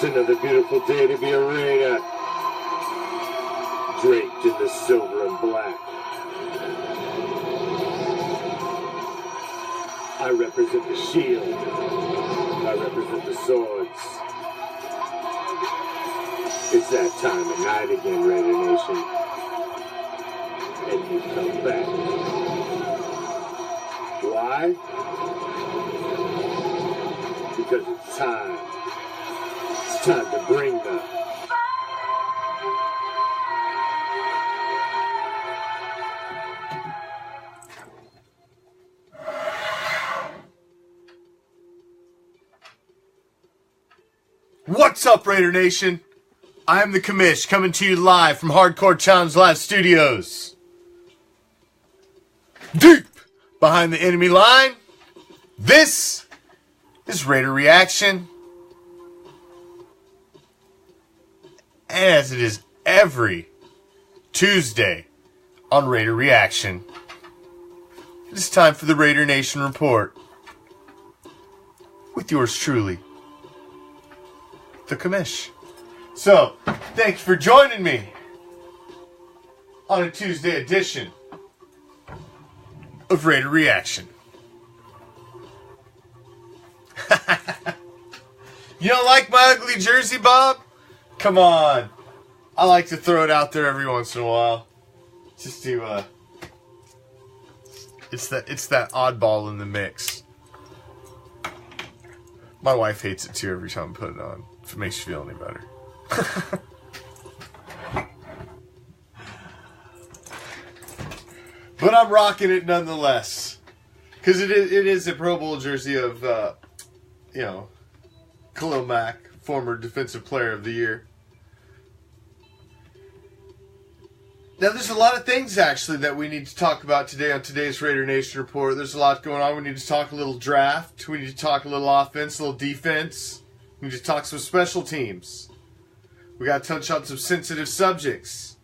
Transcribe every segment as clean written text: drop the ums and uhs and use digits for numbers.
It's another beautiful day to be a Raider, draped in the silver and black. I represent the shield. I represent the swords. It's that time of night again, Raider Nation. And you come back. Why? Because it's time. It's time to bring the... What's up, Raider Nation? I'm the Commish, coming to you live from Hardcore Challenge Live Studios. Deep behind the enemy line, this is Raider Reaction. As it is every Tuesday on Raider Reaction, it is time for the Raider Nation Report with yours truly, the Commish. So, thanks for joining me on a Tuesday edition of Raider Reaction. You don't like my ugly jersey, Bob? Come on. I like to throw it out there every once in a while. Just to, it's that oddball in the mix. My wife hates it too every time I put it on, if it makes you feel any better. But I'm rocking it nonetheless, because it is a Pro Bowl jersey of, Khalil Mack, former Defensive Player of the Year. Now, there's a lot of things, actually, that we need to talk about today on today's Raider Nation Report. There's a lot going on. We need to talk a little draft. We need to talk a little offense, a little defense. We need to talk some special teams. We got to touch on some sensitive subjects.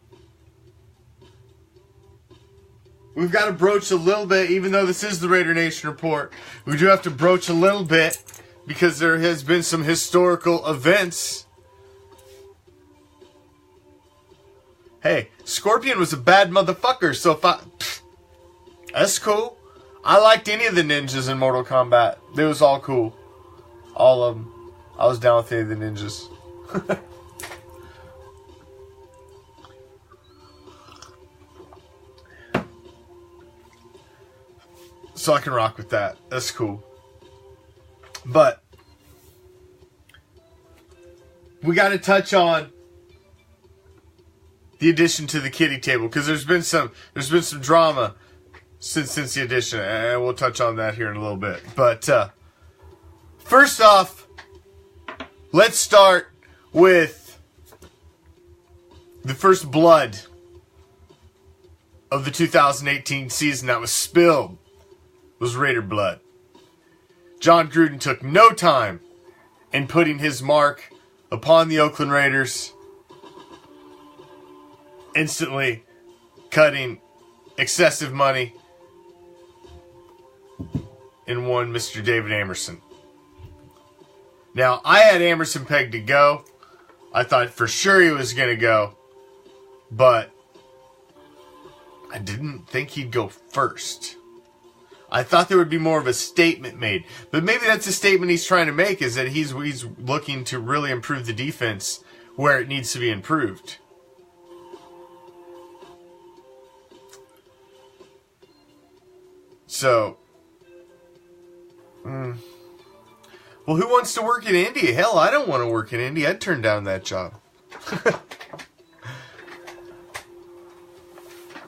We've got to broach a little bit, even though this is the Raider Nation Report. We do have to broach a little bit because there has been some historical events. Hey, Scorpion was a bad motherfucker, so that's cool. I liked any of the ninjas in Mortal Kombat. They was all cool. All of them. I was down with any of the ninjas. So I can rock with that. That's cool. But we got to touch on the addition to the kiddie table, because there's been some drama since the addition, and we'll touch on that here in a little bit. But first off, let's start with the first blood of the 2018 season that was spilled. Was Raider blood. John Gruden took no time in putting his mark upon the Oakland Raiders, instantly cutting excessive money in one Mr. David Amerson. Now, I had Amerson pegged to go. I thought for sure he was going to go, but I didn't think he'd go first. I thought there would be more of a statement made. But maybe that's a statement he's trying to make, is that he's looking to really improve the defense where it needs to be improved. So, well, who wants to work in Indy? Hell, I don't want to work in Indy. I'd turn down that job.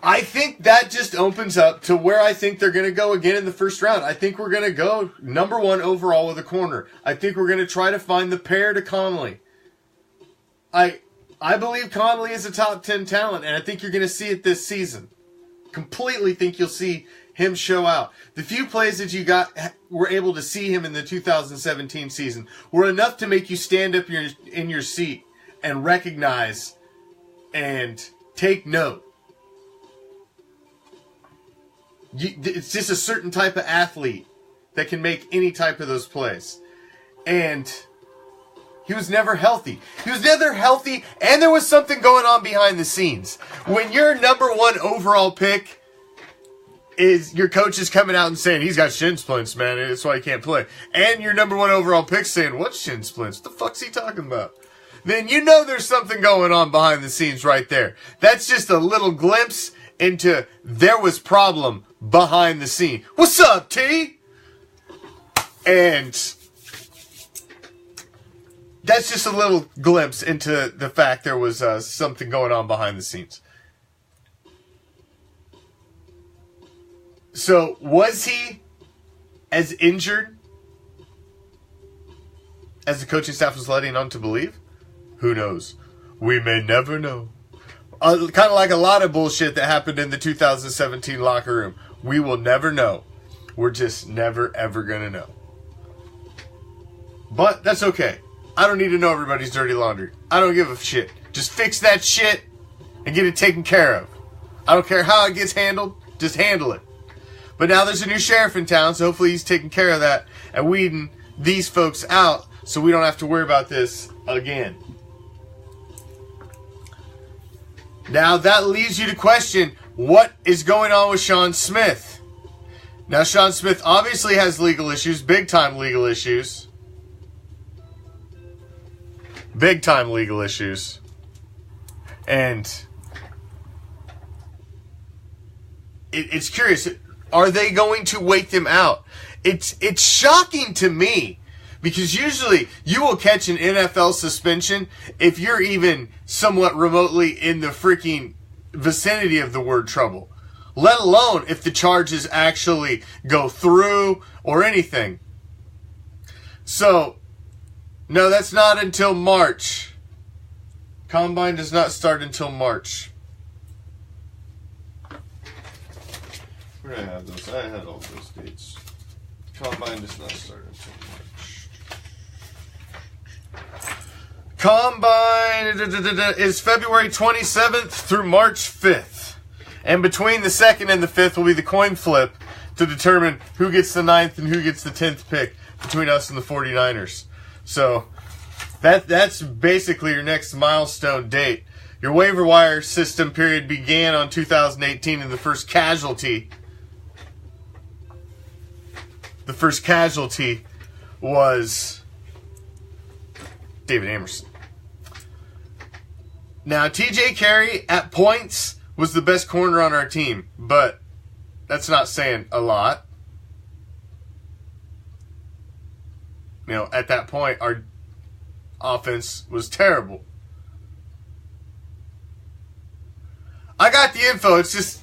I think that just opens up to where I think they're going to go again in the first round. I think we're going to go number one overall with a corner. I think we're going to try to find the pair to Connolly. I believe Connolly is a top 10 talent, and I think you're going to see it this season. Completely think you'll see him show out. The few plays that were able to see him in the 2017 season were enough to make you stand up in your seat and recognize and take note. It's just a certain type of athlete that can make any type of those plays. And He was never healthy. He was never healthy, and there was something going on behind the scenes. When your number one overall pick is, your coach is coming out and saying, he's got shin splints, man, that's why he can't play. And your number one overall pick saying, what shin splints? What the fuck's he talking about? Then you know there's something going on behind the scenes right there. That's just a little glimpse into there was problem behind the scene. What's up, T? And that's just a little glimpse into the fact there was something going on behind the scenes. So, was he as injured as the coaching staff was letting on to believe? Who knows? We may never know. Kind of like a lot of bullshit that happened in the 2017 locker room. We will never know. We're just never, ever going to know. But that's okay. I don't need to know everybody's dirty laundry. I don't give a shit. Just fix that shit and get it taken care of. I don't care how it gets handled. Just handle it. But now there's a new sheriff in town, so hopefully he's taking care of that and weeding these folks out so we don't have to worry about this again. Now that leaves you to question, what is going on with Sean Smith? Now Sean Smith obviously has legal issues, big time legal issues. Big time legal issues. And it's curious, are they going to wait them out? It's shocking to me. Because usually you will catch an NFL suspension if you're even somewhat remotely in the freaking vicinity of the word trouble. Let alone if the charges actually go through or anything. So, no, that's not until March. Combine does not start until March. Where did I have those? I had all those dates. Combine does not start until March. Combine is February 27th through March 5th. And between the 2nd and the 5th will be the coin flip to determine who gets the 9th and who gets the 10th pick between us and the 49ers. So that's basically your next milestone date. Your waiver wire system period began on 2018 and the first casualty was David Amerson. Now, TJ Carey at points was the best corner on our team, but that's not saying a lot. You know, at that point, our offense was terrible. I got the info. It's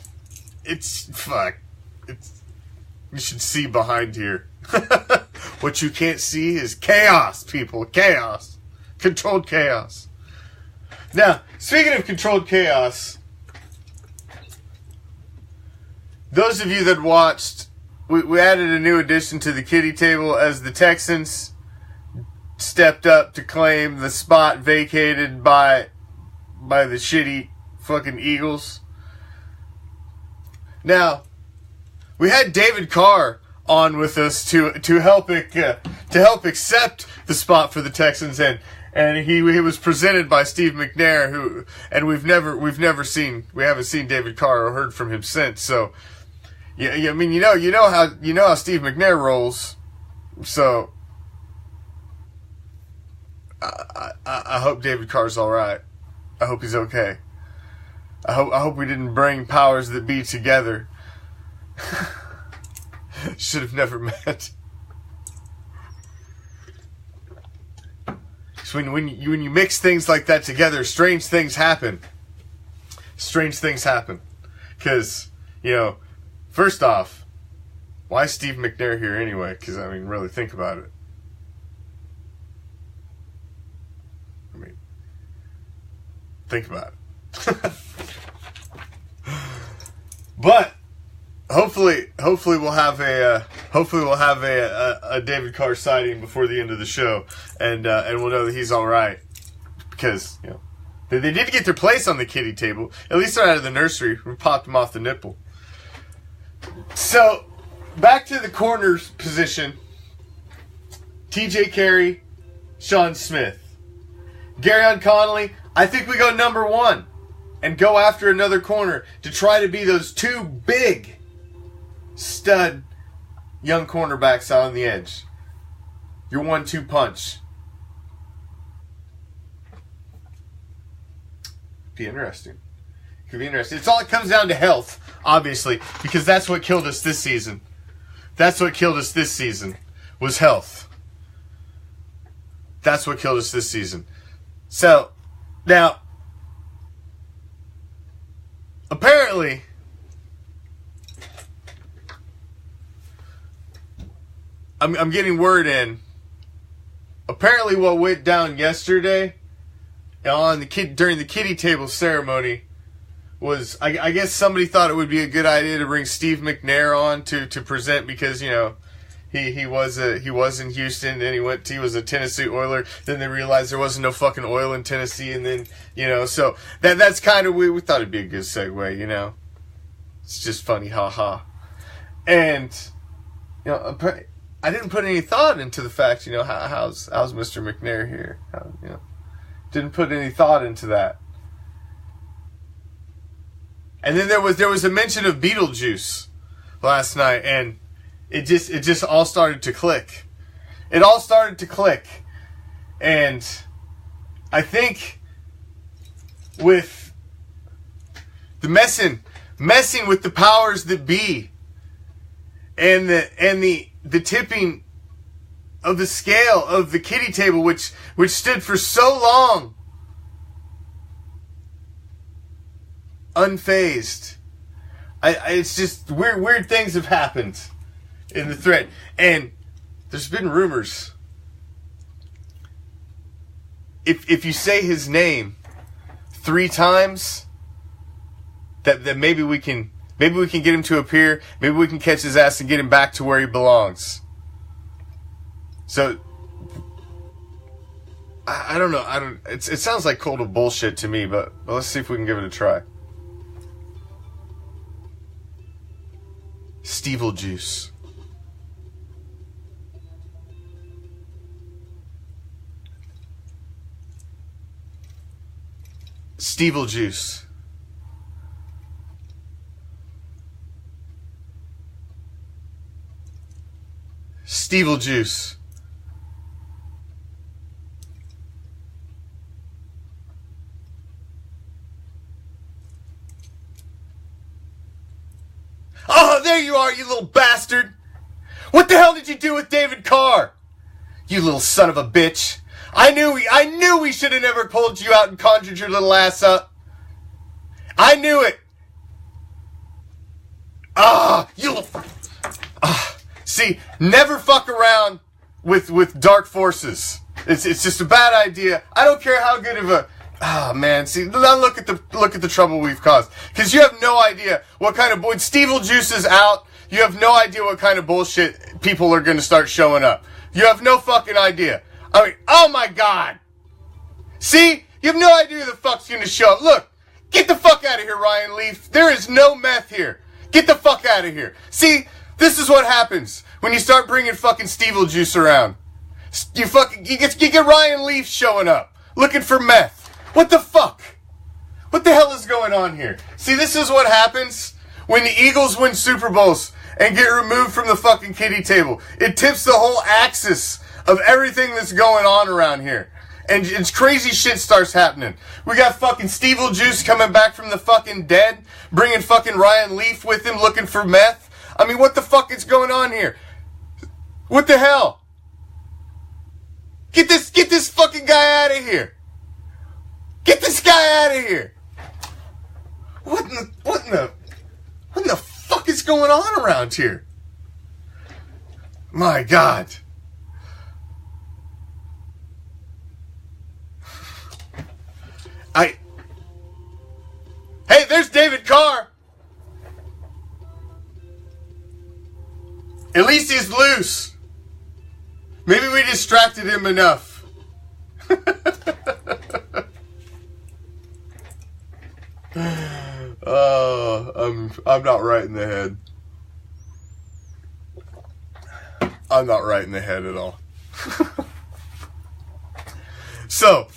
you should see behind here. What you can't see is chaos, people. Chaos. Controlled chaos. Now, speaking of controlled chaos, those of you that watched, we added a new addition to the kiddie table as the Texans stepped up to claim the spot vacated by the shitty fucking Eagles. Now, we had David Carr on with us to help accept the spot for the Texans, and he was presented by Steve McNair, we haven't seen David Carr or heard from him since. So, yeah, I mean, you know how Steve McNair rolls. So, I hope David Carr's all right. I hope he's okay. I hope we didn't bring powers that be together. Should have never met. So when you mix things like that together, strange things happen. Strange things happen. Because, first off, why is Steve McNair here anyway? Because, I mean, really think about it. I mean, think about it. But hopefully we'll have a David Carr sighting before the end of the show, and we'll know that he's all right, because they did get their place on the kiddie table. At least they're out of the nursery. We popped them off the nipple. So back to the corners position. TJ Carey, Sean Smith. Garyon Connolly, I think we go number 1 and go after another corner to try to be those 2 big stud young cornerbacks out on the edge. Your 1-2 punch. Be interesting. Could be interesting. It's all, it comes down to health, obviously, because that's what killed us this season. That's what killed us this season, was health. That's what killed us this season. So, now, apparently, I'm getting word in. Apparently, what went down yesterday on during the kiddie table ceremony was, I guess somebody thought it would be a good idea to bring Steve McNair on to present because, you know, he was in Houston and he was a Tennessee Oiler. Then they realized there wasn't no fucking oil in Tennessee, and then, you know, so that's kind of, we thought it'd be a good segue, you know. It's just funny, haha. And, you know, I didn't put any thought into the fact, you know, how's Mr. McNair here? You know, didn't put any thought into that. And then there was a mention of Beetlejuice last night, and it just all started to click. It all started to click, and I think with the messing with the powers that be, and the tipping of the scale of the kiddie table, which stood for so long unfazed. It's just weird things have happened in the thread, and there's been rumors. If you say his name 3 times, that maybe we can get him to appear. Maybe we can catch his ass and get him back to where he belongs. So I don't know. It sounds like cold of bullshit to me, but let's see if we can give it a try. Steveljuice. Steveljuice. Steveljuice. Oh, there you are, you little bastard! What the hell did you do with David Carr? You little son of a bitch! I knew we should have never pulled you out and conjured your little ass up. I knew it. You little. See, never fuck around with dark forces. It's just a bad idea. I don't care how good of a. Man, see, now look at the trouble we've caused. Because you have no idea what kind of when Steveljuice is out, you have no idea what kind of bullshit people are going to start showing up. You have no fucking idea. I mean, oh my God. See? You have no idea who the fuck's going to show up. Look, get the fuck out of here, Ryan Leaf. There is no meth here. Get the fuck out of here. See? This is what happens when you start bringing fucking Steveljuice around. You get Ryan Leaf showing up, looking for meth. What the fuck? What the hell is going on here? See, this is what happens when the Eagles win Super Bowls and get removed from the fucking kiddie table. It tips the whole axis of everything that's going on around here. And it's crazy shit starts happening. We got fucking Steveljuice coming back from the fucking dead, bringing fucking Ryan Leaf with him looking for meth. I mean, what the fuck is going on here? What the hell? Get this fucking guy out of here. Get this guy out of here. What in the fuck is going on around here? My God. Hey, there's David Carr. At least he's loose. Maybe we distracted him enough. I'm not right in the head. I'm not right in the head at all. So,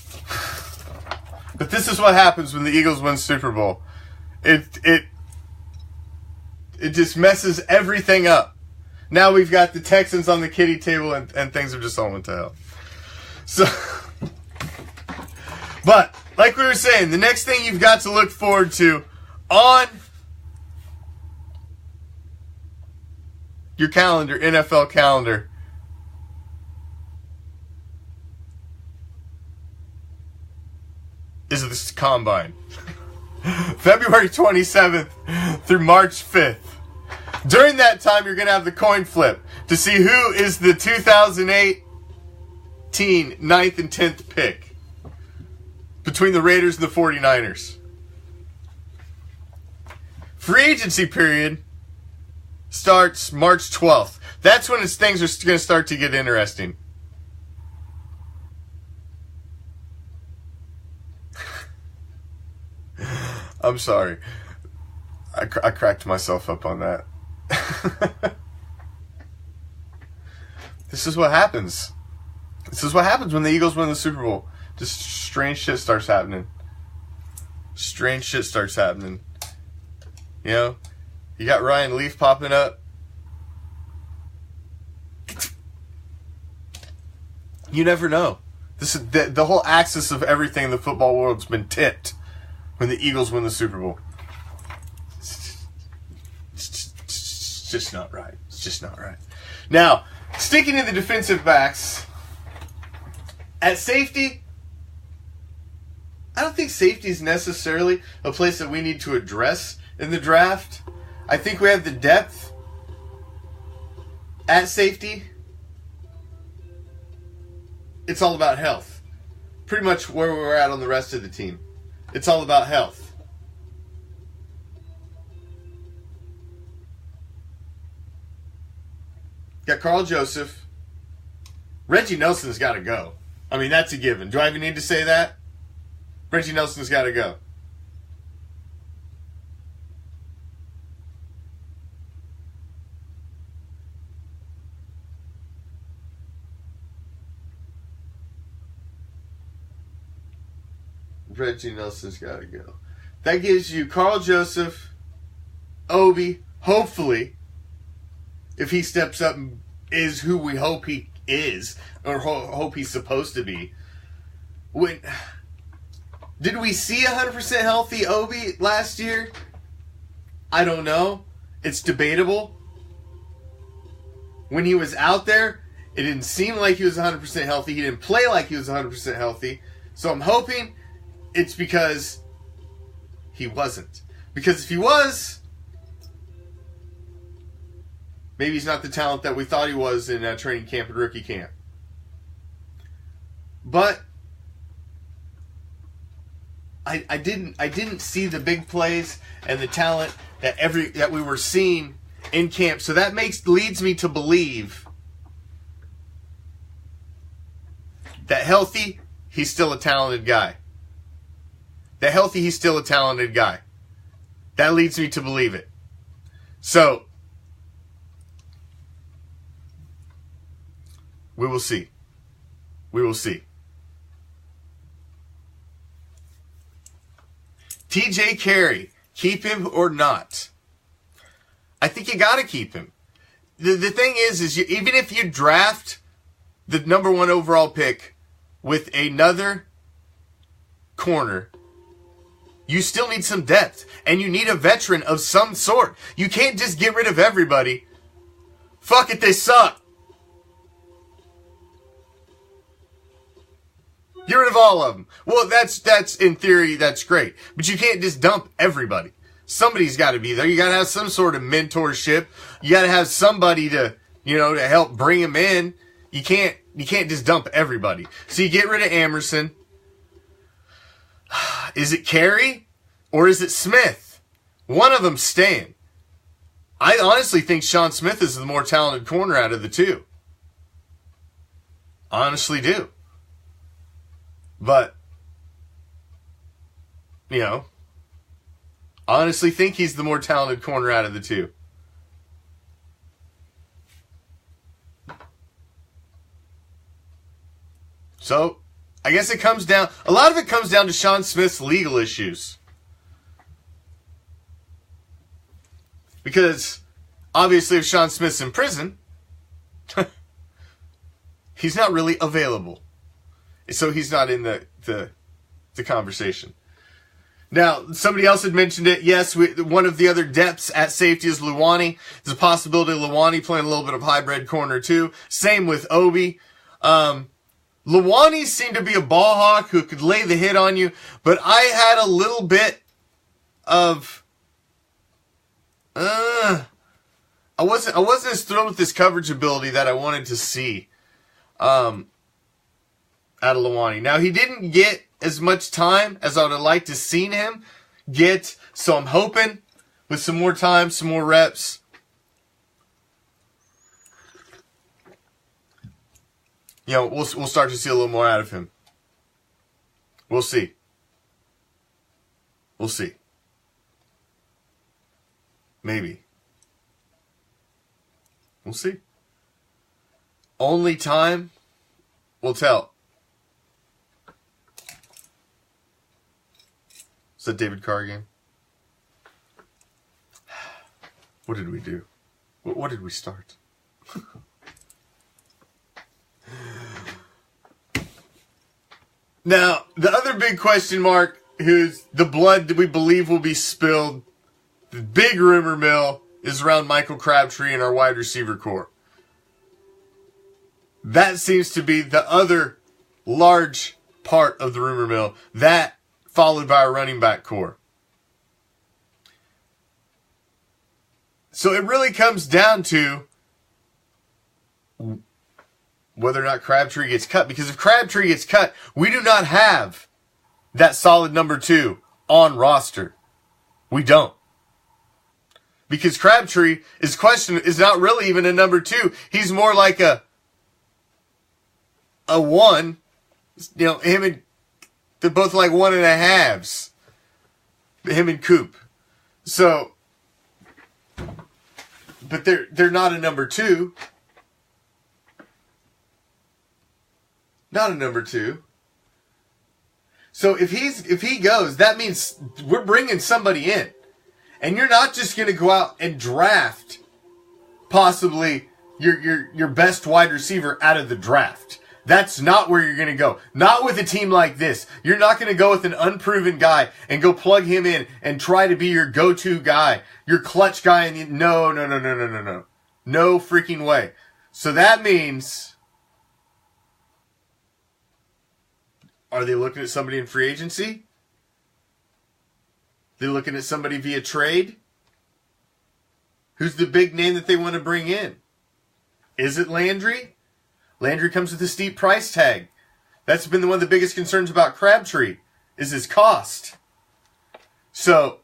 But this is what happens when the Eagles win Super Bowl. It just messes everything up. Now we've got the Texans on the kiddie table, and things have just all went to hell. So, but like we were saying, the next thing you've got to look forward to on your calendar, NFL calendar, is this combine. February 27th through March 5th. During that time, you're going to have the coin flip to see who is the 2018 9th and 10th pick between the Raiders and the 49ers. Free agency period starts March 12th. That's when things are going to start to get interesting. I'm sorry. I cracked myself up on that. This is what happens. This is what happens when the Eagles win the Super Bowl. Just strange shit starts happening. Strange shit starts happening. You know? You got Ryan Leaf popping up. You never know. This is the whole axis of everything in the football world's been tipped when the Eagles win the Super Bowl. It's just not right. It's just not right. Now, sticking to the defensive backs, at safety, I don't think safety is necessarily a place that we need to address in the draft. I think we have the depth at safety. It's all about health. Pretty much where we're at on the rest of the team. It's all about health. Got Carl Joseph. Reggie Nelson's got to go. I mean, that's a given. Do I even need to say that? Reggie Nelson's got to go. Reggie Nelson's got to go. That gives you Carl Joseph, Obi, hopefully, if he steps up and is who we hope he is, or hope he's supposed to be. Did we see 100% healthy Obi last year? I don't know. It's debatable. When he was out there, it didn't seem like he was 100% healthy. He didn't play like he was 100% healthy. So I'm hoping it's because he wasn't. Because if he was, maybe he's not the talent that we thought he was in training camp and rookie camp. But I didn't see the big plays and the talent that we were seeing in camp. So that leads me to believe that healthy, he's still a talented guy. That healthy, he's still a talented guy. That leads me to believe it. So, we will see. We will see. TJ Carey, keep him or not? I think you got to keep him. The thing is even if you draft the number 1 overall pick with another corner, you still need some depth, and you need a veteran of some sort. You can't just get rid of everybody. Fuck it, they suck. Get rid of all of them. Well, that's in theory, that's great. But you can't just dump everybody. Somebody's got to be there. You got to have some sort of mentorship. You got to have somebody to help bring them in. You can't just dump everybody. So you get rid of Emerson. Is it Carey or is it Smith? One of them's staying. I honestly think Sean Smith is the more talented corner out of the two. Honestly do. But, honestly think he's the more talented corner out of the two. So, I guess it comes down, a lot of it comes down to Sean Smith's legal issues. Because, obviously, if Sean Smith's in prison, he's not really available. So he's not in the conversation. Now, somebody else had mentioned it. Yes, one of the other depths at safety is Luwani. There's a possibility of Luwani playing a little bit of hybrid corner too. Same with Obi. Luwani seemed to be a ball hawk who could lay the hit on you, but I had a little bit of I wasn't as thrilled with this coverage ability that I wanted to see out of Luwani. Now, he didn't get as much time as I would have liked to seen him get, so I'm hoping with some more time, some more reps, we'll start to see a little more out of him. We'll see. We'll see. Maybe. We'll see. Only time will tell. Is that David Carr game? What did we do? What did we start? Now, the other big question mark, who's the blood that we believe will be spilled, the big rumor mill, is around Michael Crabtree and our wide receiver core. That seems to be the other large part of the rumor mill. That followed by our running back core. So it really comes down to whether or not Crabtree gets cut. Because if Crabtree gets cut, we do not have that solid number 2 on roster. We don't. Because Crabtree is not really even a number 2. He's more like a 1. Him and they're both like 1.5s. Him and Coop. So, but they're not a number 2. Not a number 2. So if he goes, that means we're bringing somebody in. And you're not just going to go out and draft possibly your best wide receiver out of the draft. That's not where you're going to go. Not with a team like this. You're not going to go with an unproven guy and go plug him in and try to be your go-to guy, your clutch guy. No. No freaking way. So that means, are they looking at somebody in free agency? They're looking at somebody via trade? Who's the big name that they want to bring in? Is it Landry? Landry comes with a steep price tag. That's been one of the biggest concerns about Crabtree, is his cost. So,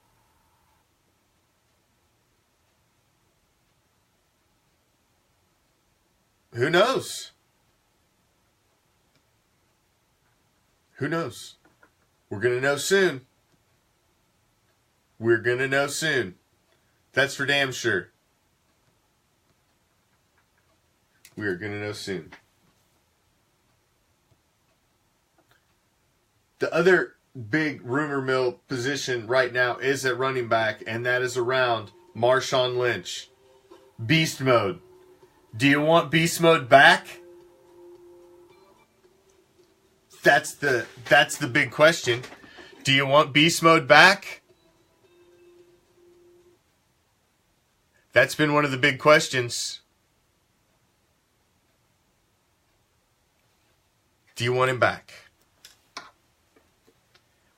who knows? Who knows? We're going to know soon. We're going to know soon. That's for damn sure. We are going to know soon. The other big rumor mill position right now is at running back, and that is around Marshawn Lynch. Beast mode. Do you want beast mode back? That's the big question. Do you want beast mode back? That's been one of the big questions. Do you want him back?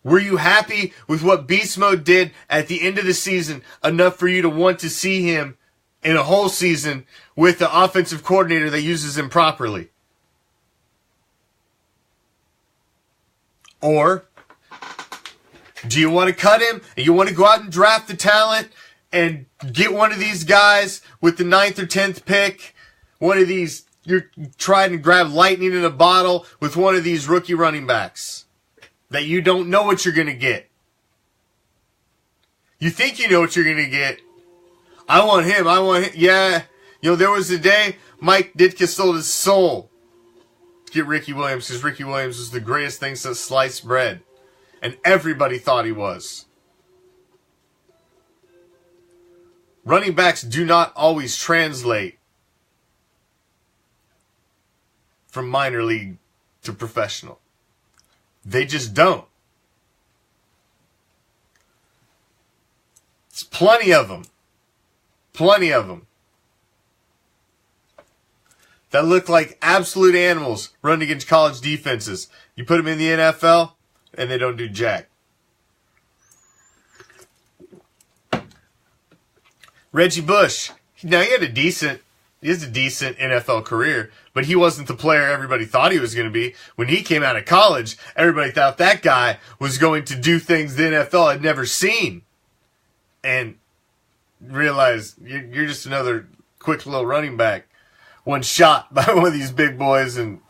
Were you happy with what Beast Mode did at the end of the season enough for you to want to see him in a whole season with the offensive coordinator that uses him properly? Or do you want to cut him and you want to go out and draft the talent and get one of these guys with the 9th or 10th pick? One of these, you're trying to grab lightning in a bottle with one of these rookie running backs that you don't know what you're going to get. You think you know what you're going to get. I want him. Yeah. There was a day Mike Ditka sold his soul get Ricky Williams because Ricky Williams was the greatest thing since sliced bread. And everybody thought he was. Running backs do not always translate from minor league to professional. They just don't. It's plenty of them. Plenty of them. That look like absolute animals running against college defenses. You put them in the NFL, and they don't do jack. Reggie Bush. Now, he has a decent NFL career, but he wasn't the player everybody thought he was going to be. When he came out of college, everybody thought that guy was going to do things the NFL had never seen. And realized you're just another quick little running back. One shot by one of these big boys and,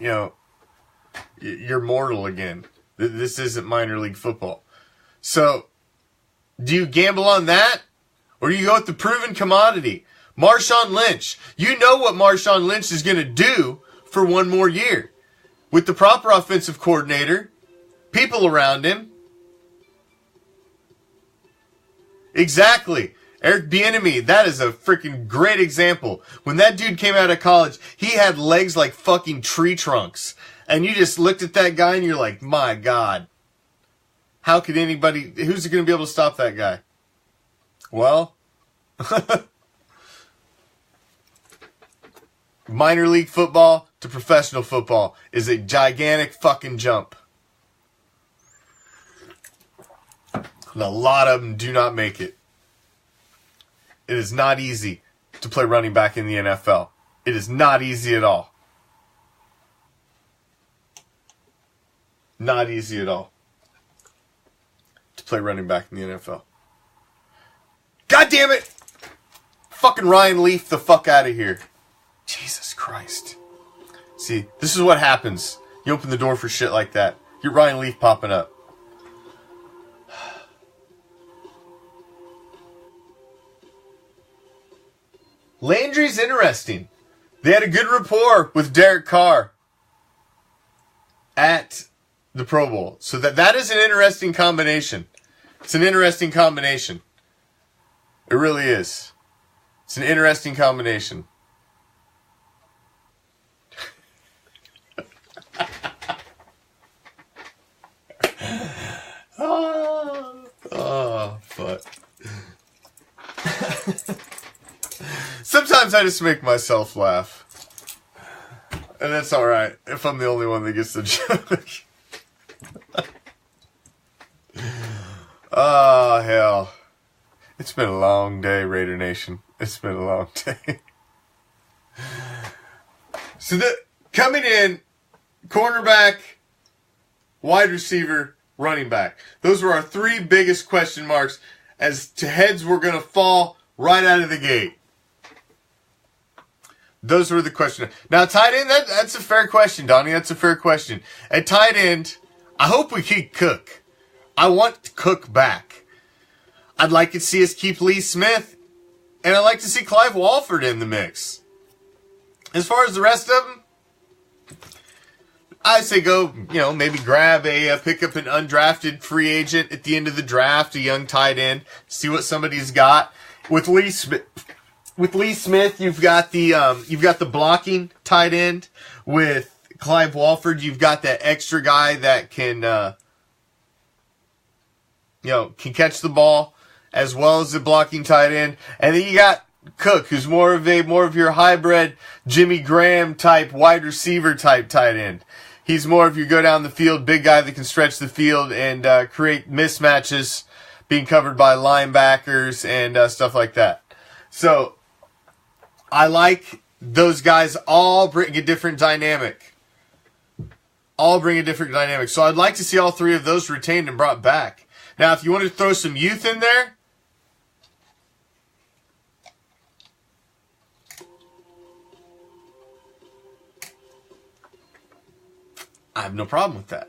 you're mortal again. This isn't minor league football. So, do you gamble on that? Or do you go with the proven commodity? Marshawn Lynch. You know what Marshawn Lynch is going to do for one more year. With the proper offensive coordinator, people around him. Exactly. Eric Bieniemy, that is a freaking great example. When that dude came out of college, he had legs like fucking tree trunks. And you just looked at that guy and you're like, my God. How could anybody, who's going to be able to stop that guy? Well, minor league football to professional football is a gigantic fucking jump. And a lot of them do not make it. It is not easy to play running back in the NFL. It is not easy at all. Not easy at all to play running back in the NFL. God damn it! Fucking Ryan Leaf the fuck out of here. Jesus Christ. See, this is what happens. You open the door for shit like that. Get Ryan Leaf popping up. Landry's interesting. They had a good rapport with Derek Carr at the Pro Bowl. So that is an interesting combination. It's an interesting combination. It really is. It's an interesting combination. Oh, fuck. Sometimes I just make myself laugh. And that's alright if I'm the only one that gets the joke. Oh, hell. It's been a long day, Raider Nation. It's been a long day. So coming in, cornerback, wide receiver, running back. Those were our three biggest question marks as to heads were going to fall right out of the gate. Those were the questions. Now, tight end, that's a fair question, Donnie. That's a fair question. At tight end, I hope we keep Cook. I want Cook back. I'd like to see us keep Lee Smith, and I'd like to see Clive Walford in the mix. As far as the rest of them, I say go, maybe grab pick up an undrafted free agent at the end of the draft, a young tight end, see what somebody's got. With Lee Smith, you've got the blocking tight end. With Clive Walford, you've got that extra guy that can can catch the ball as well as the blocking tight end. And then you got Cook, who's more of your hybrid Jimmy Graham type wide receiver type tight end. He's more of your go down the field, big guy that can stretch the field and create mismatches, being covered by linebackers and stuff like that. So I like those guys all bring a different dynamic. So I'd like to see all three of those retained and brought back. Now, if you want to throw some youth in there, I have no problem with that.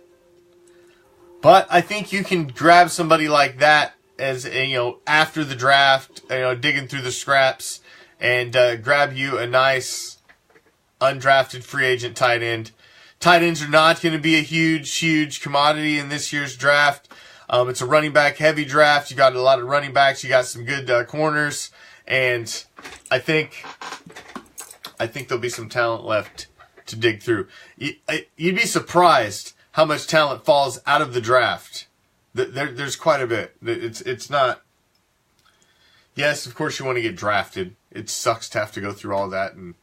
But I think you can grab somebody like that as after the draft, digging through the scraps, and grab you a nice undrafted free agent tight end Tight ends are not going to be a huge commodity in this year's draft. It's a running back heavy draft. You got a lot of running backs. You got some good corners, and I think there'll be some talent left to dig through. You'd be surprised how much talent falls out of the draft. There's quite a bit. It's not. Yes, of course you want to get drafted. It sucks to have to go through all that and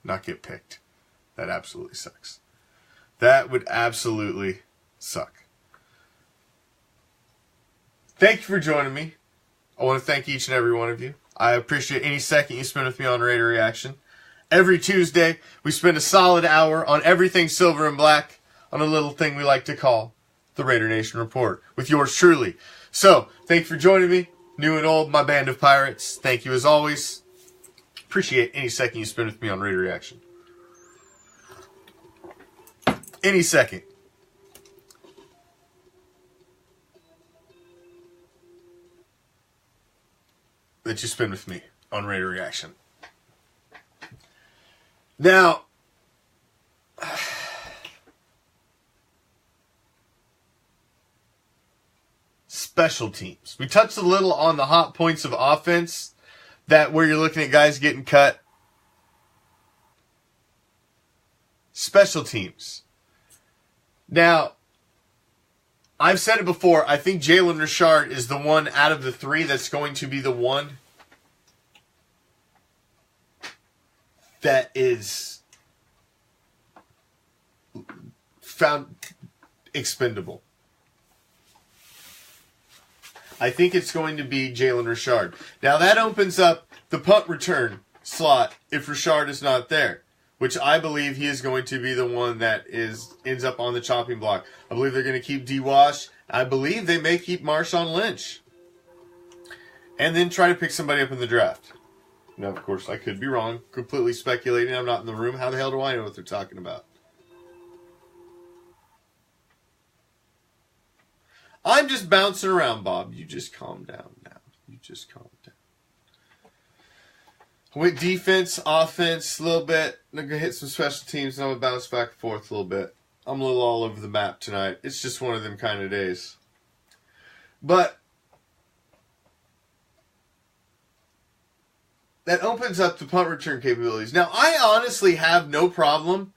not get picked. That absolutely sucks. That would absolutely suck. Thank you for joining me. I want to thank each and every one of you. I appreciate any second you spend with me on RAIDER ReACTION. Every Tuesday, we spend a solid hour on everything silver and black on a little thing we like to call the Raider Nation Report with yours truly. So, thank you for joining me. New and old, my band of pirates. Thank you as always. Appreciate any second you spend with me on RAIDER ReACTION. Any second. That you spend with me on RAIDER ReACTION. Now, special teams. We touched a little on the hot points of offense, that where you're looking at guys getting cut. Special teams. Now, I've said it before, I think Jalen Richard is the one out of the three that's going to be the one that is found expendable. I think it's going to be Jalen Richard. Now that opens up the punt return slot if Richard is not there, which I believe he is going to be the one that ends up on the chopping block. I believe they're going to keep D-Wash. I believe they may keep Marshawn Lynch. And then try to pick somebody up in the draft. Now, of course, I could be wrong. Completely speculating. I'm not in the room. How the hell do I know what they're talking about? I'm just bouncing around, Bob. You just calm down now. You just calm down. I went defense, offense a little bit. I'm going to hit some special teams, and I'm going to bounce back and forth a little bit. I'm a little all over the map tonight. It's just one of them kind of days. But that opens up the punt return capabilities. Now, I honestly have no problem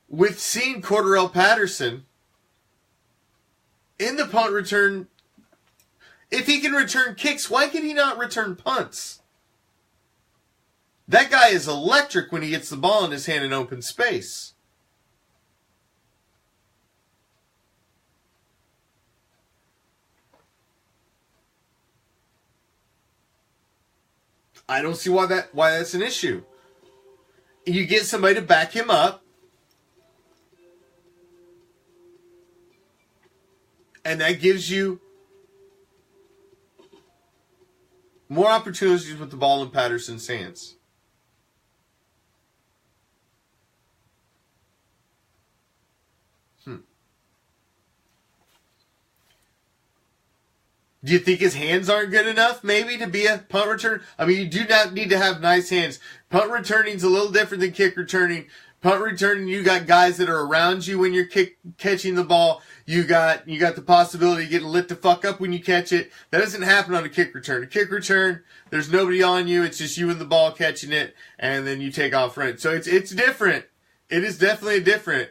with seeing Cordarrelle Patterson in the punt return. If he can return kicks, why can he not return punts? That guy is electric when he gets the ball in his hand in open space. I don't see why that's an issue. You get somebody to back him up, and that gives you more opportunities with the ball in Patterson's hands. Do you think his hands aren't good enough, maybe, to be a punt returner? I mean, you do not need to have nice hands. Punt returning's a little different than kick returning. Punt returning, you got guys that are around you when you're catching the ball. You got the possibility of getting lit the fuck up when you catch it. That doesn't happen on a kick return. A kick return, there's nobody on you. It's just you and the ball catching it, and then you take off running. So it's different. It is definitely different.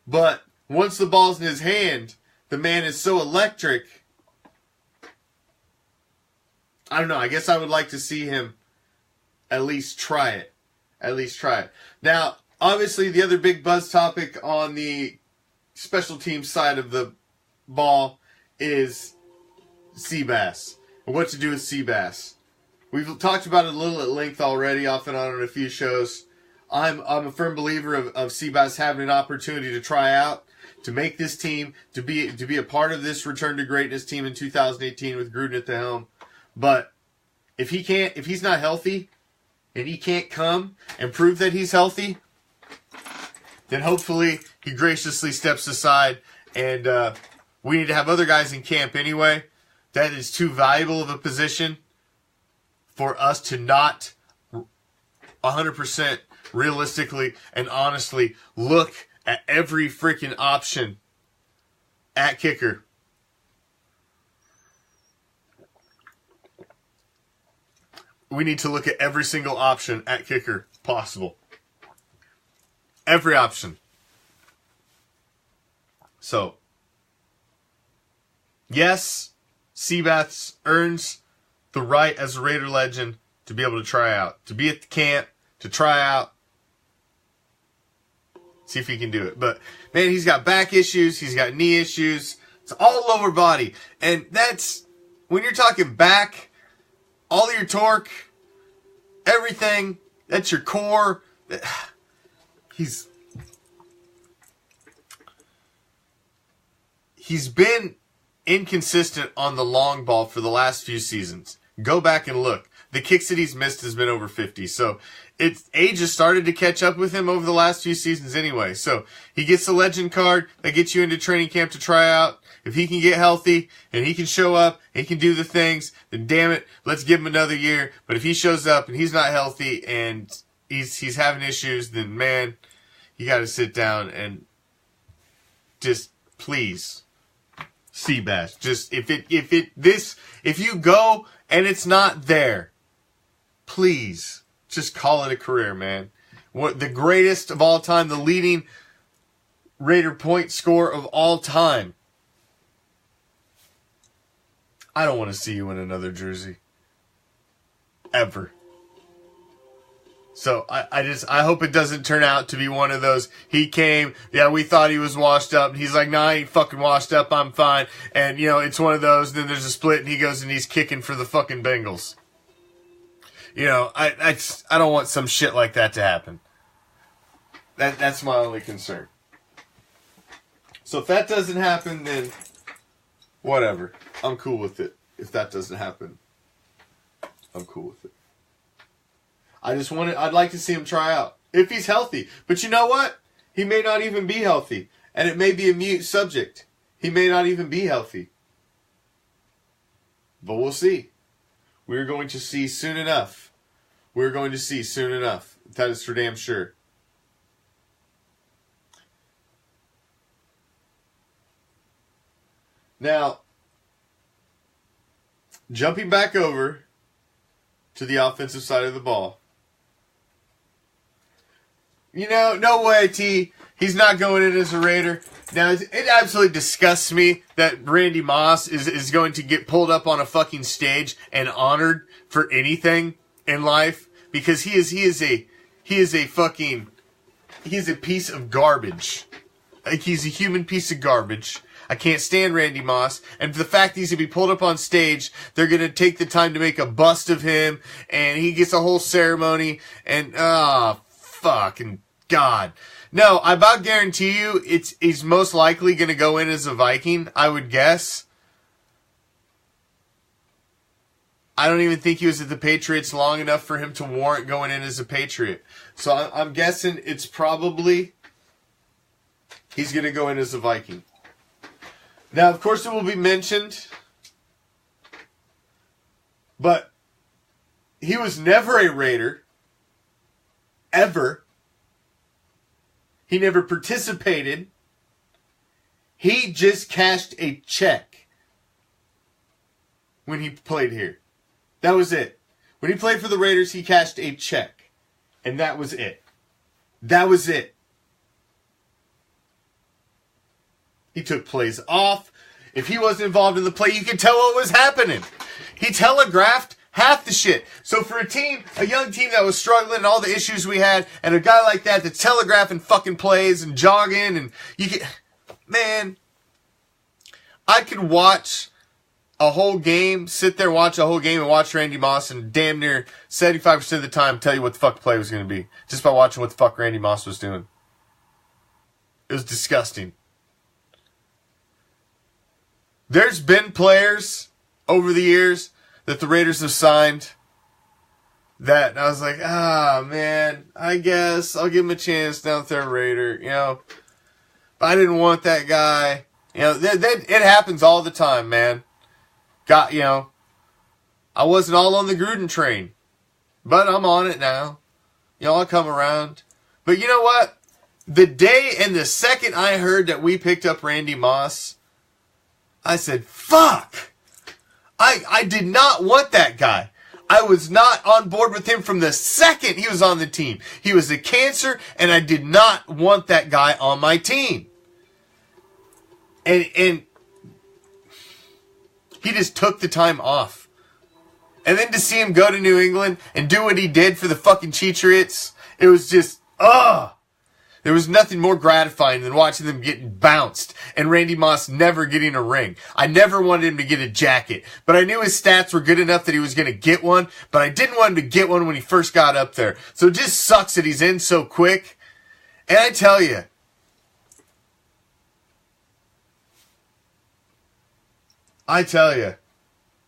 But once the ball's in his hand, the man is so electric. I don't know. I guess I would like to see him at least try it. At least try it. Now, obviously, the other big buzz topic on the special teams side of the ball is Seabass. And what to do with Seabass. We've talked about it a little at length already, off and on a few shows. I'm a firm believer of Seabass having an opportunity to try out, to make this team, to be a part of this return to greatness team in 2018 with Gruden at the helm. But if he's not healthy, and he can't come and prove that he's healthy, then hopefully he graciously steps aside, and we need to have other guys in camp anyway. That is too valuable of a position for us to not 100% realistically and honestly look at every freaking option at kicker. We need to look at every single option at kicker possible. Every option. So, yes, Seabaths earns the right as a Raider legend to be able to try out. To be at the camp, to try out. See if he can do it. But, man, he's got back issues. He's got knee issues. It's all lower body. And that's, when you're talking back, all of your torque, everything, that's your core. He's been inconsistent on the long ball for the last few seasons. Go back and look. The kicks that he's missed has been over 50. So age has started to catch up with him over the last few seasons anyway. So he gets the legend card that gets you into training camp to try out. If he can get healthy and he can show up, he can do the things, then damn it, let's give him another year. But if he shows up and he's not healthy and he's having issues, then man, you got to sit down and just please, Seabass. Just if you go and it's not there, please just call it a career, man. What the greatest of all time, the leading Raider point scorer of all time. I don't want to see you in another jersey. Ever. So I hope it doesn't turn out to be one of those, he came, yeah, we thought he was washed up, and he's like, nah, I ain't fucking washed up, I'm fine. And, you know, it's one of those, then there's a split, and he goes and he's kicking for the fucking Bengals. You know, I don't want some shit like that to happen. That's my only concern. So if that doesn't happen, then whatever. I'm cool with it. If that doesn't happen, I'm cool with it. I'd like to see him try out. If he's healthy. But you know what? He may not even be healthy. And it may be a mute subject. He may not even be healthy. But we'll see. We're going to see soon enough. We're going to see soon enough. That is for damn sure. Now, jumping back over to the offensive side of the ball. You know, no way, T. He's not going in as a Raider. Now, it absolutely disgusts me that Randy Moss is going to get pulled up on a fucking stage and honored for anything in life, because he is a piece of garbage. Like, he's a human piece of garbage. I can't stand Randy Moss. And the fact that he's going to be pulled up on stage, they're going to take the time to make a bust of him, and he gets a whole ceremony, and, fucking God. No, I about guarantee you he's most likely going to go in as a Viking, I would guess. I don't even think he was at the Patriots long enough for him to warrant going in as a Patriot. So I'm guessing it's probably he's going to go in as a Viking. Now, of course, it will be mentioned, but he was never a Raider, ever. He never participated. He just cashed a check when he played here. That was it. When he played for the Raiders, he cashed a check. And that was it. That was it. He took plays off. If he wasn't involved in the play, you could tell what was happening. He telegraphed half the shit. So for a young team that was struggling and all the issues we had, and a guy like that that's telegraphing fucking plays and jogging, and man, I could watch a whole game, sit there, watch a whole game, and watch Randy Moss, and damn near 75% of the time tell you what the fuck the play was going to be, just by watching what the fuck Randy Moss was doing. It was disgusting. There's been players over the years that the Raiders have signed that I was like, man, I guess I'll give him a chance now that they're a Raider, you know. But I didn't want that guy. You know, it happens all the time, man. I wasn't all on the Gruden train, but I'm on it now. I'll come around. But you know what? The day and the second I heard that we picked up Randy Moss, I said, fuck! I did not want that guy. I was not on board with him from the second he was on the team. He was a cancer, and I did not want that guy on my team. And he just took the time off. And then to see him go to New England and do what he did for the fucking Cheatriots, it was just, there was nothing more gratifying than watching them getting bounced and Randy Moss never getting a ring. I never wanted him to get a jacket, but I knew his stats were good enough that he was going to get one, but I didn't want him to get one when he first got up there. So it just sucks that he's in so quick. And I tell you,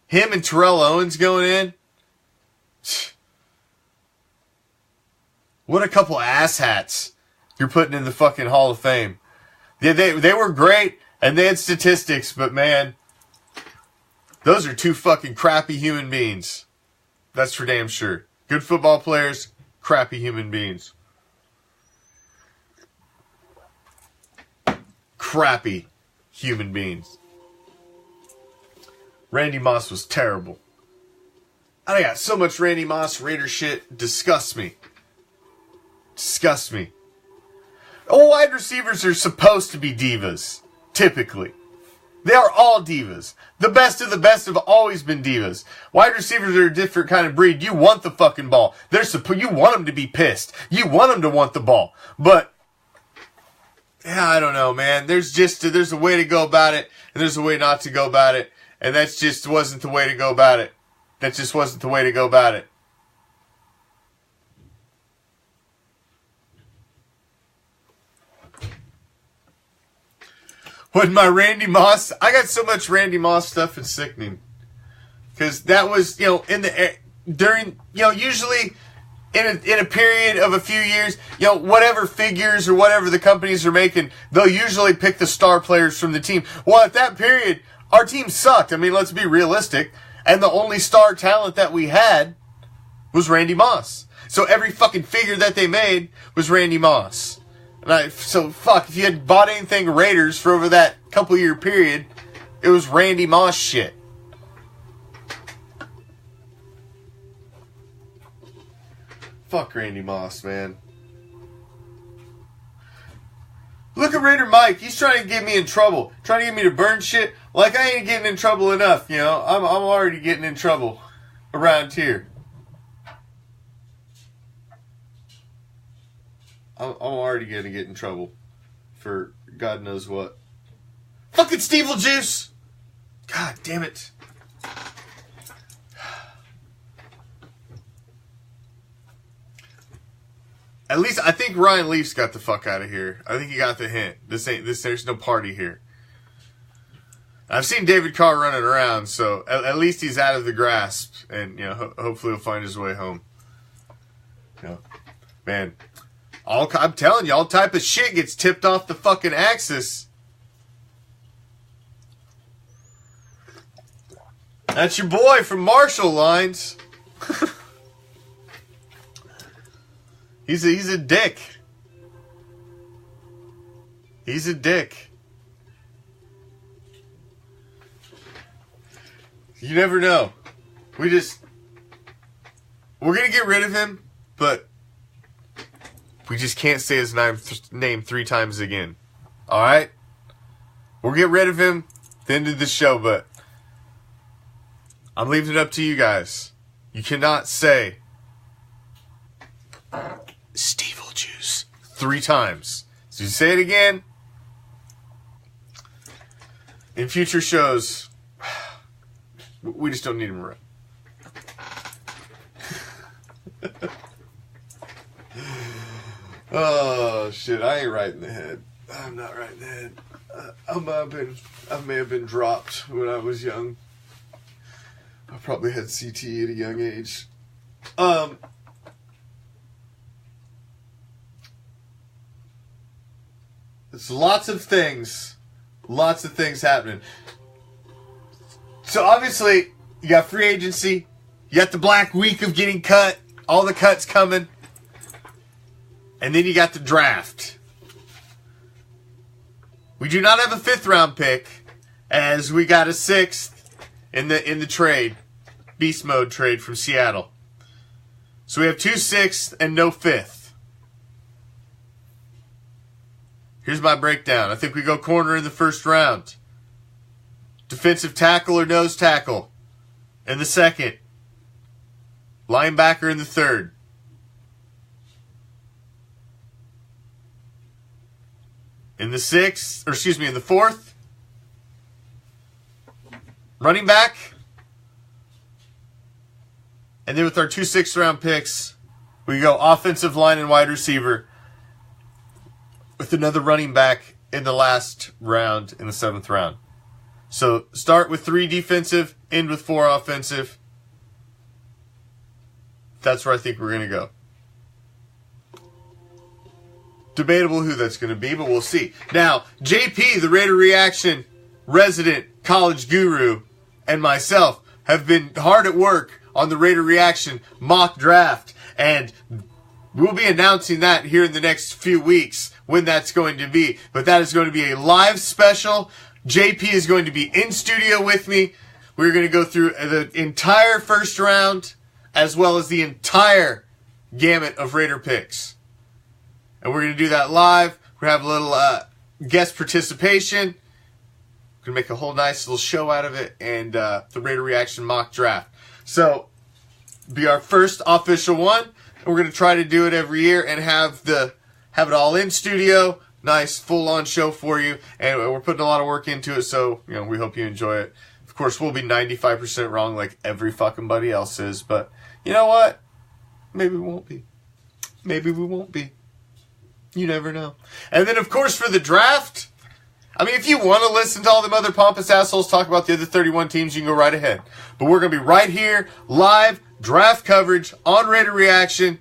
him and Terrell Owens going in, what a couple asshats you're putting in the fucking Hall of Fame. Yeah, they were great, and they had statistics, but man, those are two fucking crappy human beings. That's for damn sure. Good football players, crappy human beings. Crappy human beings. Randy Moss was terrible. I got so much Randy Moss Raider shit. Disgusts me. All wide receivers are supposed to be divas. Typically. They are all divas. The best of the best have always been divas. Wide receivers are a different kind of breed. You want the fucking ball. You want them to be pissed. You want them to want the ball. But, yeah, I don't know, man. There's a way to go about it, and there's a way not to go about it. And that just wasn't the way to go about it. That just wasn't the way to go about it. When my Randy Moss, I got so much Randy Moss stuff, it's sickening. Because that was, usually in a period of a few years, whatever figures or whatever the companies are making, they'll usually pick the star players from the team. Well, at that period, our team sucked. I mean, let's be realistic. And the only star talent that we had was Randy Moss. So every fucking figure that they made was Randy Moss. So if you had bought anything Raiders for over that couple year period, it was Randy Moss shit. Fuck Randy Moss, man. Look at Raider Mike. He's trying to get me in trouble. Trying to get me to burn shit. Like I ain't getting in trouble enough, I'm already getting in trouble around here. I'm already going to get in trouble for God knows what. Fucking Stevel Juice! God damn it. At least I think Ryan Leafs got the fuck out of here. I think he got the hint. There's no party here. I've seen David Carr running around, so at least he's out of the grasp, and hopefully he'll find his way home. Man, I'm telling you, all type of shit gets tipped off the fucking axis. That's your boy from Marshall Lines. He's a dick. He's a dick. You never know. We're gonna get rid of him, but we just can't say his name 3 times again. Alright? We'll get rid of him at the end of the show, but I'm leaving it up to you guys. You cannot say Stevel Juice 3 times. So you say it again in future shows, we just don't need him around. Oh shit! I ain't right in the head. I'm not right in the head. I may have been dropped when I was young. I probably had CTE at a young age. There's lots of things happening. So obviously, you got free agency. You got the Black Week of getting cut. All the cuts coming. And then you got the draft. We do not have a 5th round pick, as we got a 6th in the trade. Beast mode trade from Seattle. So we have 2 6ths and no 5th. Here's my breakdown. I think we go corner in the first round. Defensive tackle or nose tackle in the second. Linebacker in the third. In the fourth. Running back. And then with our 2 6th round picks, we go offensive line and wide receiver with another running back in the last round in the 7th round. So start with 3 defensive, end with 4 offensive. That's where I think we're going to go. Debatable who that's going to be, but we'll see. Now, JP, the Raider Reaction resident college guru, and myself have been hard at work on the Raider Reaction mock draft, and we'll be announcing that here in the next few weeks when that's going to be. But that is going to be a live special. JP is going to be in studio with me. We're going to go through the entire first round as well as the entire gamut of Raider picks. And we're going to do that live. We're going to have a little guest participation. We're going to make a whole nice little show out of it, and the Raider Reaction mock draft. So, be our first official one. And we're going to try to do it every year and have it all in studio. Nice full-on show for you. And we're putting a lot of work into it, so we hope you enjoy it. Of course, we'll be 95% wrong like every fucking buddy else is, but you know what? Maybe we won't be. Maybe we won't be. You never know. And then, of course, for the draft, I mean, if you want to listen to all them other pompous assholes talk about the other 31 teams, you can go right ahead. But we're going to be right here, live, draft coverage on Raider Reaction,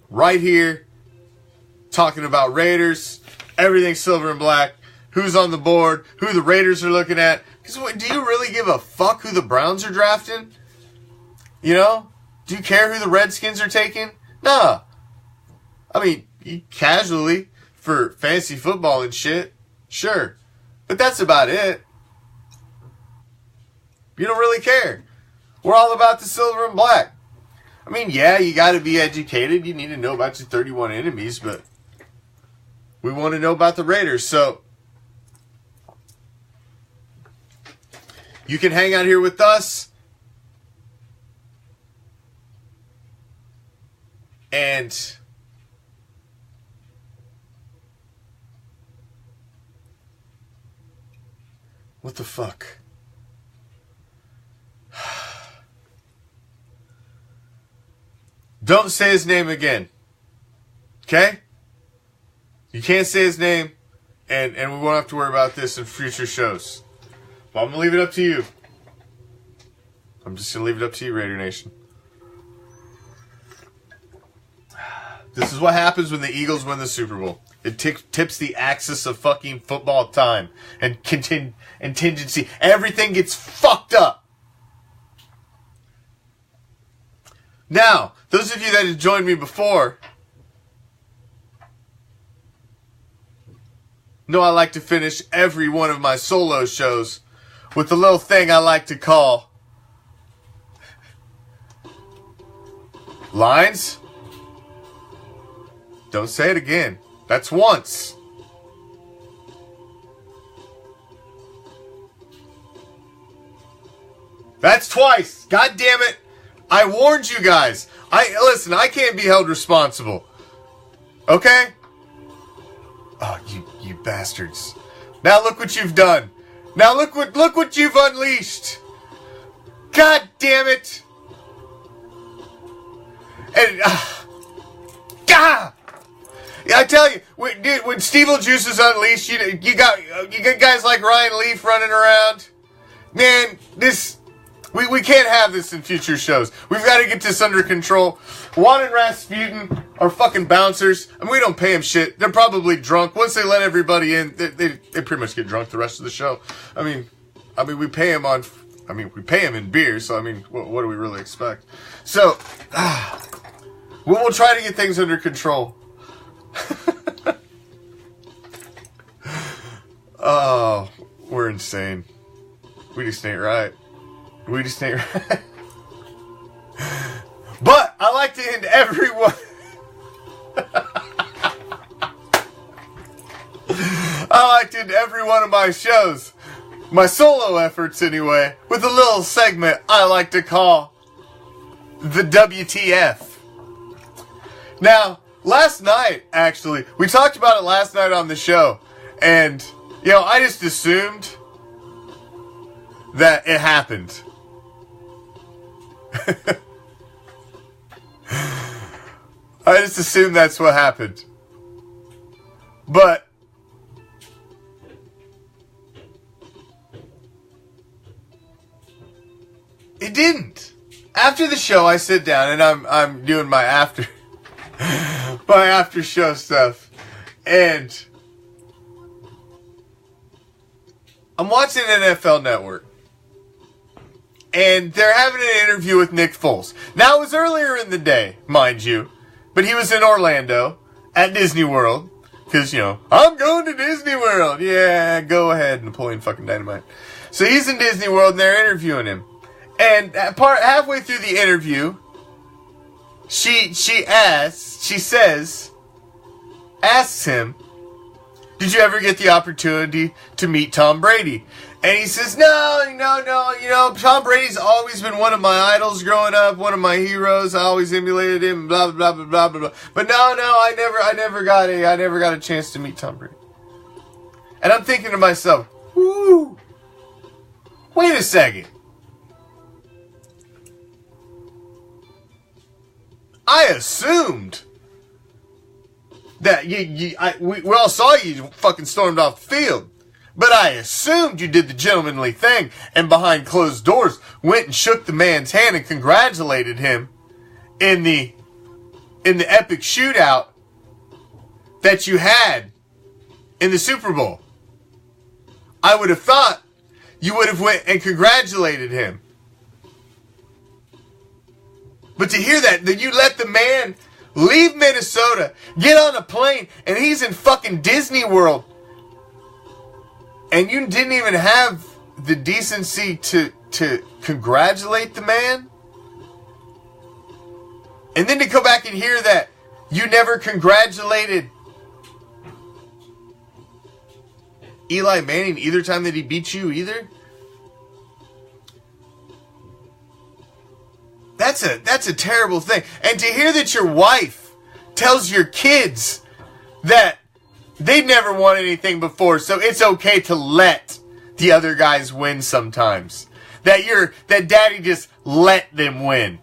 right here, talking about Raiders, everything silver and black, who's on the board, who the Raiders are looking at. Because do you really give a fuck who the Browns are drafting? You know? Do you care who the Redskins are taking? Nah. I mean, casually, for fantasy football and shit, sure. But that's about it. You don't really care. We're all about the silver and black. I mean, yeah, you got to be educated. You need to know about your 31 enemies, but we want to know about the Raiders. So you can hang out here with us. And what the fuck? Don't say his name again. Okay? You can't say his name, and we won't have to worry about this in future shows. But I'm going to leave it up to you. I'm just going to leave it up to you, Raider Nation. This is what happens when the Eagles win the Super Bowl. It tips the axis of fucking football time and contingency. Everything gets fucked up. Now, those of you that have joined me before know I like to finish every one of my solo shows with a little thing I like to call lines. Don't say it again. That's once. That's twice. God damn it. I warned you guys. Listen, I can't be held responsible. Okay? Oh, you bastards. Now look what you've done. Now look what you've unleashed. God damn it. And God. Yeah, I tell you, when Steve-O Juice is unleashed, you got guys like Ryan Leaf running around. Man, we can't have this in future shows. We've got to get this under control. Juan and Rasputin are fucking bouncers, and we don't pay them shit. They're probably drunk. Once they let everybody in, they pretty much get drunk the rest of the show. I mean, we pay them we pay them in beer. So what do we really expect? So we'll try to get things under control. Oh, we're insane. We just ain't right. We just ain't right. But I like to end everyone. I like to end every one of my shows, my solo efforts anyway, with a little segment I like to call the WTF. Now, last night, actually, we talked about it last night on the show, and, you know, I just assumed that it happened. I just assumed that's what happened. But it didn't. After the show, I sit down and I'm doing my after show stuff, and I'm watching NFL Network, and they're having an interview with Nick Foles. Now, it was earlier in the day, mind you, but he was in Orlando at Disney World, because, you know, I'm going to Disney World. Yeah, go ahead, Napoleon fucking Dynamite. So he's in Disney World, and they're interviewing him. And halfway through the interview, she asks him, did you ever get the opportunity to meet Tom Brady? And he says, no, you know, Tom Brady's always been one of my idols growing up, one of my heroes. I always emulated him, blah, blah, blah, blah, blah, blah. But no, I never got a chance to meet Tom Brady. And I'm thinking to myself, whoo, wait a second. I assumed that we all saw you fucking stormed off the field. But I assumed you did the gentlemanly thing and behind closed doors went and shook the man's hand and congratulated him in the epic shootout that you had in the Super Bowl. I would have thought you would have went and congratulated him. But to hear that you let the man leave Minnesota, get on a plane, and he's in fucking Disney World, and you didn't even have the decency to congratulate the man? And then to come back and hear that you never congratulated Eli Manning either time that he beat you either? That's a terrible thing. And to hear that your wife tells your kids that they've never won anything before, so it's okay to let the other guys win sometimes. That daddy just let them win.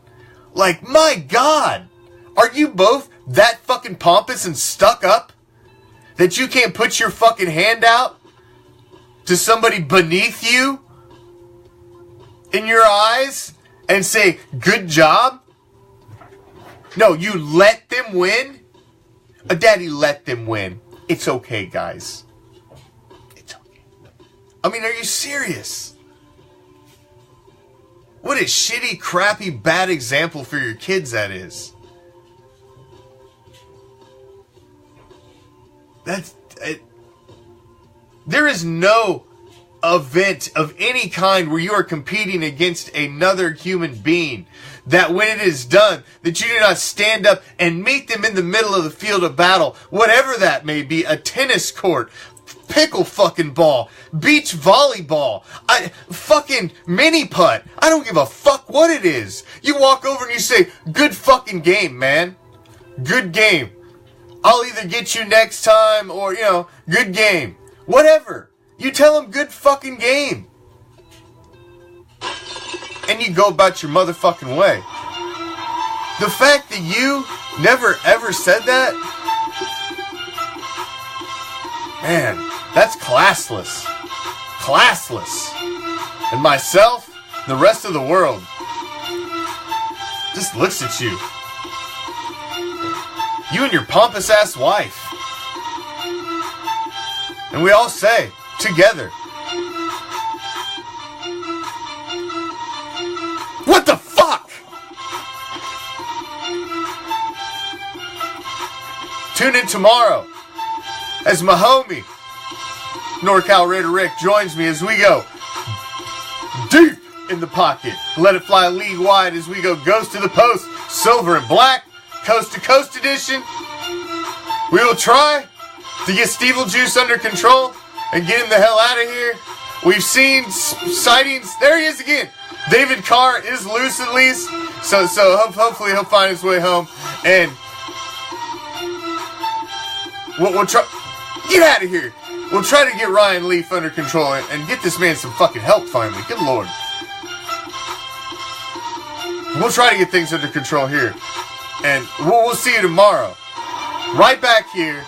Like, my God, are you both that fucking pompous and stuck up that you can't put your fucking hand out to somebody beneath you in your eyes and say, good job? No, you let them win? A daddy let them win. It's okay, guys. It's okay. I mean, are you serious? What a shitty, crappy, bad example for your kids that is. There is no event of any kind where you are competing against another human being that when it is done, that you do not stand up and meet them in the middle of the field of battle, whatever that may be, a tennis court, pickle fucking ball, beach volleyball, fucking mini putt. I don't give a fuck what it is. You walk over and you say, good fucking game, man. Good game. I'll either get you next time or, you know, good game. Whatever. You tell them good fucking game. And you go about your motherfucking way. The fact that you never ever said that, man, that's classless. Classless. And myself, the rest of the world, just looks at you. You and your pompous ass wife. And we all say, together, what the fuck? Tune in tomorrow as my homie NorCal Raider Rick joins me as we go deep in the pocket. Let it fly league wide as we go ghost to the post. Silver and black, coast to coast edition. We will try to get Stevel Juice under control and get him the hell out of here. We've seen sightings. There he is again. David Carr is loose at least. So hopefully he'll find his way home. And we'll try. Get out of here. We'll try to get Ryan Leaf under control and get this man some fucking help finally. Good Lord. We'll try to get things under control here. And we'll see you tomorrow. Right back here.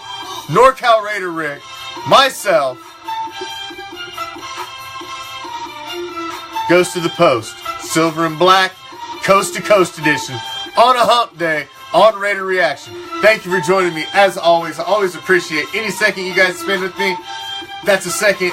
NorCal Raider Rick. Myself. Goes to the post. Silver and black. Coast to coast edition. On a hump day. On Raider Reaction. Thank you for joining me. As always, I always appreciate any second you guys spend with me. That's a second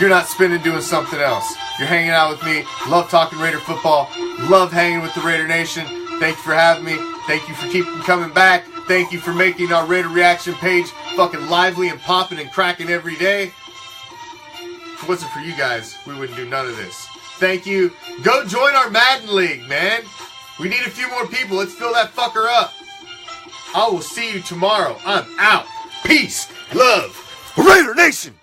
you're not spending doing something else. You're hanging out with me. Love talking Raider football. Love hanging with the Raider Nation. Thank you for having me. Thank you for keeping coming back. Thank you for making our Raider Reaction page fucking lively and popping and cracking every day. If it wasn't for you guys, we wouldn't do none of this. Thank you. Go join our Madden League, man. We need a few more people. Let's fill that fucker up. I will see you tomorrow. I'm out. Peace. Love. Raider Nation.